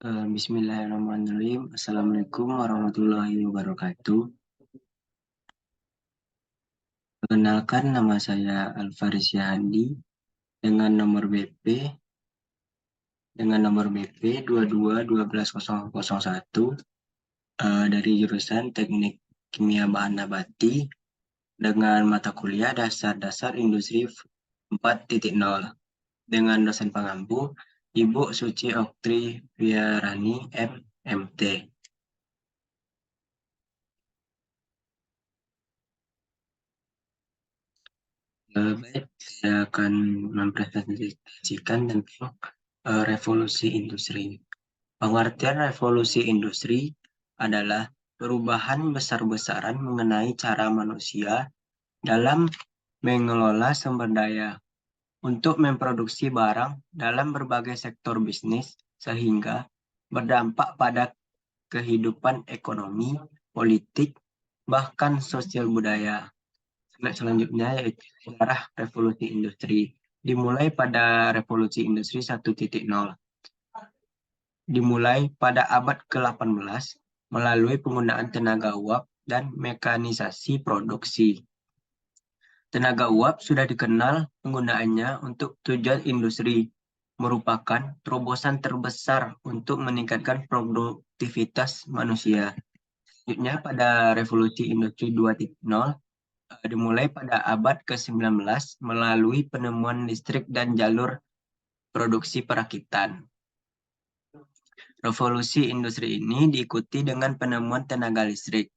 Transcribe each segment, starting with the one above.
Bismillahirrahmanirrahim. Assalamualaikum warahmatullahi wabarakatuh. Perkenalkan, nama saya Alfaris Yahandi dengan nomor BP 22 12 001 dari jurusan Teknik Kimia Bahan Nabati dengan mata kuliah Dasar-Dasar Industri 4.0 dengan dosen pengampu Ibu Suci Oktri Viarani MMT. Baik, saya akan mempresentasikan tentang revolusi industri. Pengertian revolusi industri adalah perubahan besar-besaran mengenai cara manusia dalam mengelola sumber daya untuk memproduksi barang dalam berbagai sektor bisnis sehingga berdampak pada kehidupan ekonomi, politik, bahkan sosial budaya. Selanjutnya yaitu sejarah revolusi industri. Dimulai pada revolusi industri 1.0. Dimulai pada abad ke-18 melalui penggunaan tenaga uap dan mekanisasi produksi. Tenaga uap sudah dikenal penggunaannya untuk tujuan industri, merupakan terobosan terbesar untuk meningkatkan produktivitas manusia. Selanjutnya pada revolusi industri 2.0 dimulai pada abad ke-19 melalui penemuan listrik dan jalur produksi perakitan. Revolusi industri ini diikuti dengan penemuan tenaga listrik.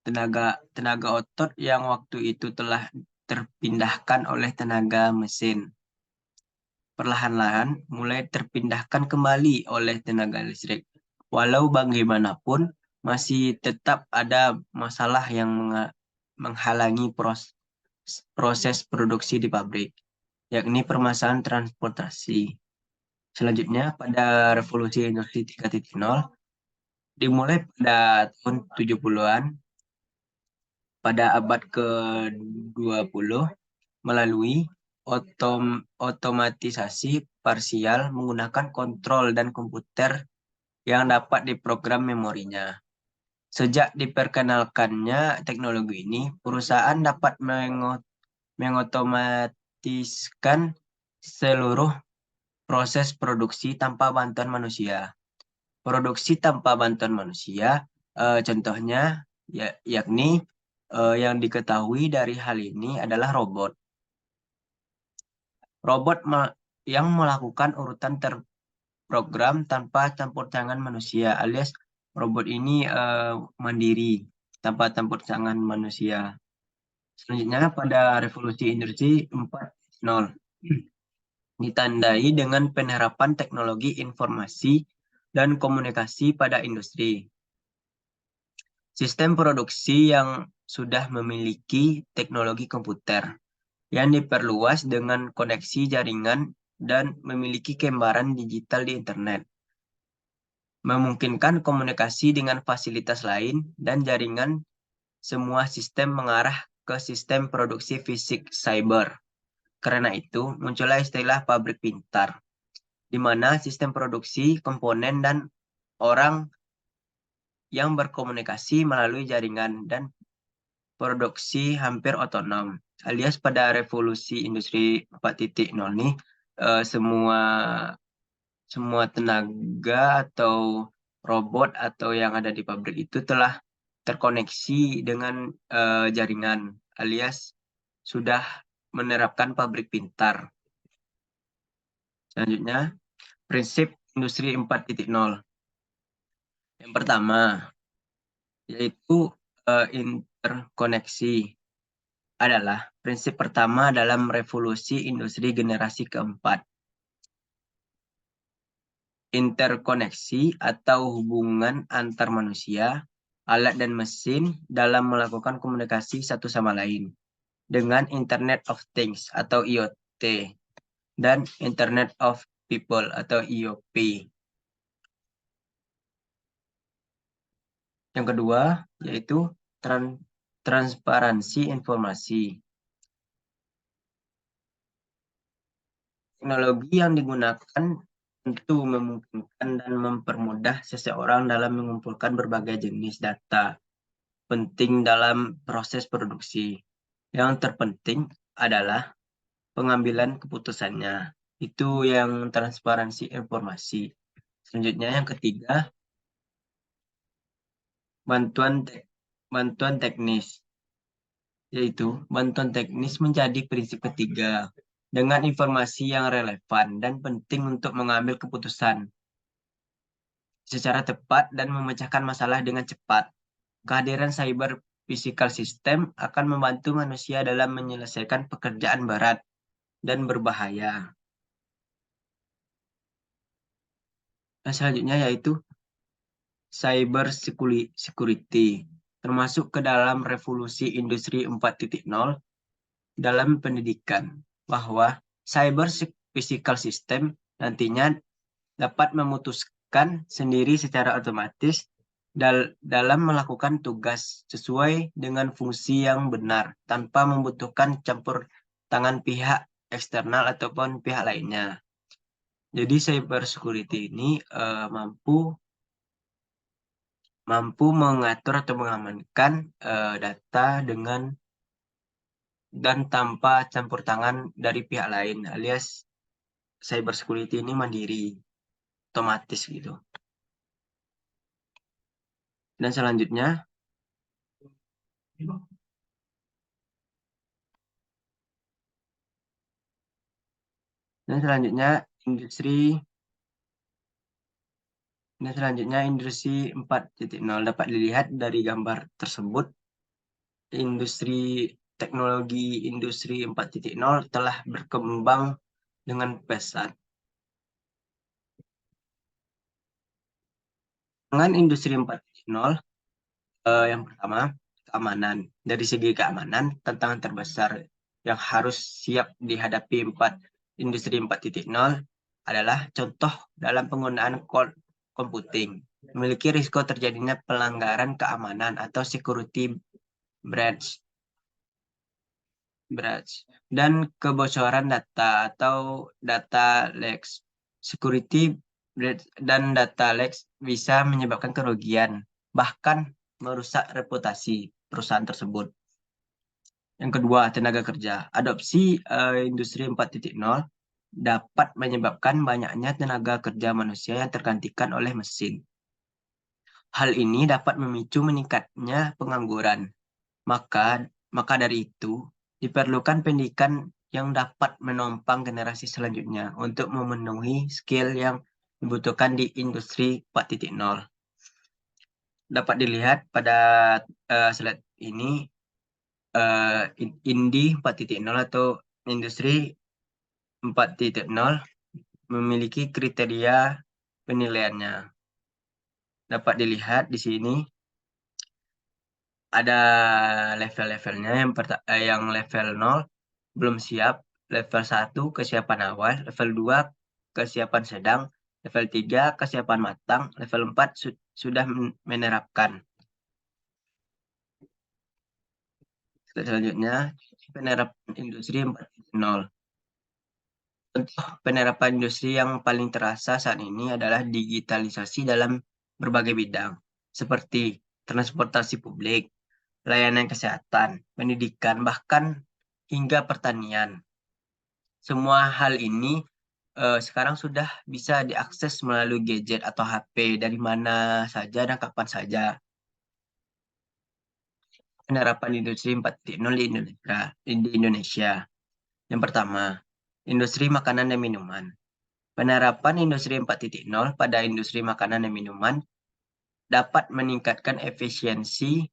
Tenaga otot yang waktu itu telah terpindahkan oleh tenaga mesin. Perlahan-lahan mulai terpindahkan kembali oleh tenaga listrik. Walau bagaimanapun, masih tetap ada masalah yang menghalangi proses produksi di pabrik, yakni permasalahan transportasi. Selanjutnya, pada revolusi industri 3.0, dimulai pada tahun 70-an, pada abad ke-20, melalui otomatisasi parsial menggunakan kontrol dan komputer yang dapat diprogram memorinya. Sejak diperkenalkannya teknologi ini, perusahaan dapat mengotomatiskan seluruh proses produksi tanpa bantuan manusia. Produksi tanpa bantuan manusia, contohnya yakni yang diketahui dari hal ini adalah robot. Robot yang melakukan urutan terprogram tanpa campur tangan manusia, alias robot ini mandiri tanpa campur tangan manusia. Selanjutnya pada revolusi industri 4.0 ditandai dengan penerapan teknologi informasi dan komunikasi pada industri. Sistem produksi yang sudah memiliki teknologi komputer yang diperluas dengan koneksi jaringan dan memiliki gambaran digital di internet. Memungkinkan komunikasi dengan fasilitas lain dan jaringan semua sistem mengarah ke sistem produksi fisik cyber. Karena itu, muncullah istilah pabrik pintar, di mana sistem produksi, komponen, dan orang yang berkomunikasi melalui jaringan dan produksi hampir otonom. Alias pada revolusi industri 4.0 ini, semua tenaga atau robot atau yang ada di pabrik itu telah terkoneksi dengan jaringan, alias sudah menerapkan pabrik pintar. Selanjutnya, prinsip industri 4.0. Yang pertama, yaitu interkoneksi. Adalah prinsip pertama dalam revolusi industri generasi keempat. Interkoneksi atau hubungan antar manusia, alat dan mesin dalam melakukan komunikasi satu sama lain dengan Internet of Things atau IoT dan Internet of People atau IOP. Yang kedua yaitu transparansi informasi. Teknologi yang digunakan tentu memungkinkan dan mempermudah seseorang dalam mengumpulkan berbagai jenis data penting dalam proses produksi. Yang terpenting adalah pengambilan keputusannya. Itu yang transparansi informasi. Selanjutnya yang ketiga, bantuan teknis, yaitu bantuan teknis menjadi prinsip ketiga dengan informasi yang relevan dan penting untuk mengambil keputusan secara tepat dan memecahkan masalah dengan cepat. Kehadiran cyber physical system akan membantu manusia dalam menyelesaikan pekerjaan berat dan berbahaya. Dan selanjutnya yaitu cyber security, termasuk ke dalam revolusi industri 4.0 dalam pendidikan, bahwa cyber physical system nantinya dapat memutuskan sendiri secara otomatis dalam melakukan tugas sesuai dengan fungsi yang benar tanpa membutuhkan campur tangan pihak eksternal ataupun pihak lainnya. Jadi cyber security ini mampu mengatur atau mengamankan data dan tanpa campur tangan dari pihak lain, alias cyber security ini mandiri, otomatis gitu. Dan selanjutnya industri industri 4.0 dapat dilihat dari gambar tersebut. Teknologi industri 4.0 telah berkembang dengan pesat. Dengan industri 4.0, yang pertama, keamanan. Dari segi keamanan, tantangan terbesar yang harus siap dihadapi industri 4.0 adalah contoh dalam penggunaan computing. Memiliki risiko terjadinya pelanggaran keamanan atau security breach dan kebocoran data atau data leaks. Security breach dan data leaks bisa menyebabkan kerugian, bahkan merusak reputasi perusahaan tersebut. Yang kedua, tenaga kerja. Adopsi industri 4.0 dapat menyebabkan banyaknya tenaga kerja manusia yang tergantikan oleh mesin. Hal ini dapat memicu meningkatnya pengangguran. Maka dari itu, diperlukan pendidikan yang dapat menopang generasi selanjutnya untuk memenuhi skill yang dibutuhkan di industri 4.0. Dapat dilihat pada slide ini, Indi 4.0 atau industri 4.0 memiliki kriteria penilaiannya. Dapat dilihat di sini ada level-levelnya. Yang level 0 belum siap, level 1 kesiapan awal, level 2 kesiapan sedang, level 3 kesiapan matang, level 4 sudah menerapkan. Selanjutnya, penerapan industri 4.0. Contoh penerapan industri yang paling terasa saat ini adalah digitalisasi dalam berbagai bidang, seperti transportasi publik, layanan kesehatan, pendidikan, bahkan hingga pertanian. Semua hal ini sekarang sudah bisa diakses melalui gadget atau HP dari mana saja dan kapan saja. Penerapan industri 4.0 di Indonesia. Yang pertama, industri makanan dan minuman. Penerapan industri 4.0 pada industri makanan dan minuman dapat meningkatkan efisiensi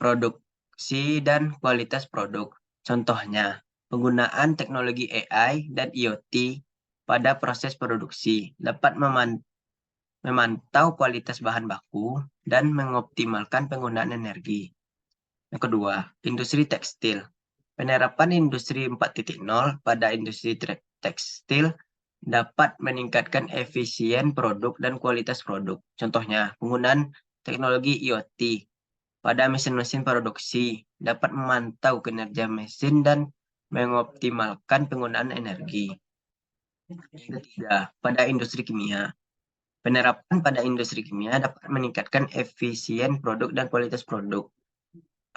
produksi dan kualitas produk. Contohnya, penggunaan teknologi AI dan IoT pada proses produksi dapat memantau kualitas bahan baku dan mengoptimalkan penggunaan energi. Yang kedua, industri tekstil. Penerapan industri 4.0 pada industri tekstil dapat meningkatkan efisien produk dan kualitas produk. Contohnya, penggunaan teknologi IoT pada mesin-mesin produksi dapat memantau kinerja mesin dan mengoptimalkan penggunaan energi. Yang ketiga, pada industri kimia. Penerapan pada industri kimia dapat meningkatkan efisien produk dan kualitas produk.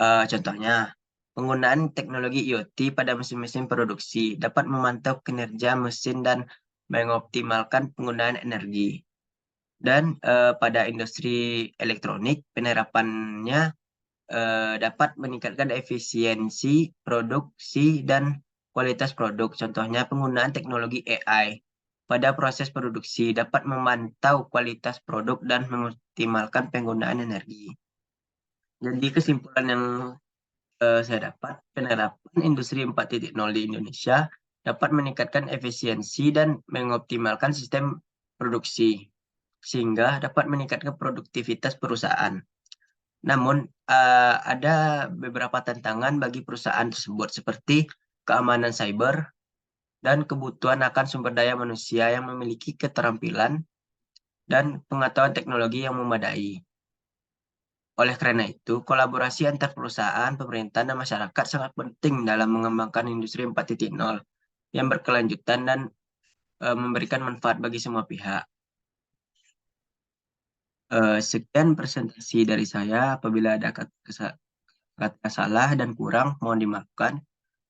Contohnya, penggunaan teknologi IoT pada mesin-mesin produksi dapat memantau kinerja mesin dan mengoptimalkan penggunaan energi. Dan pada industri elektronik, penerapannya dapat meningkatkan efisiensi produksi dan kualitas produk. Contohnya, penggunaan teknologi AI pada proses produksi dapat memantau kualitas produk dan mengoptimalkan penggunaan energi. Jadi kesimpulan yang saya dapat, penerapan industri 4.0 di Indonesia dapat meningkatkan efisiensi dan mengoptimalkan sistem produksi, sehingga dapat meningkatkan produktivitas perusahaan. Namun, ada beberapa tantangan bagi perusahaan tersebut, seperti keamanan cyber dan kebutuhan akan sumber daya manusia yang memiliki keterampilan dan pengetahuan teknologi yang memadai. Oleh karena itu, kolaborasi antar perusahaan, pemerintah, dan masyarakat sangat penting dalam mengembangkan industri 4.0 yang berkelanjutan dan memberikan manfaat bagi semua pihak. Sekian presentasi dari saya. Apabila ada kata salah dan kurang, mohon dimaafkan.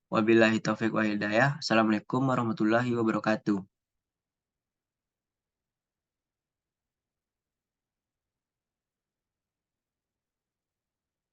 Wabillahi taufiq wa hidayah. Assalamualaikum warahmatullahi wabarakatuh.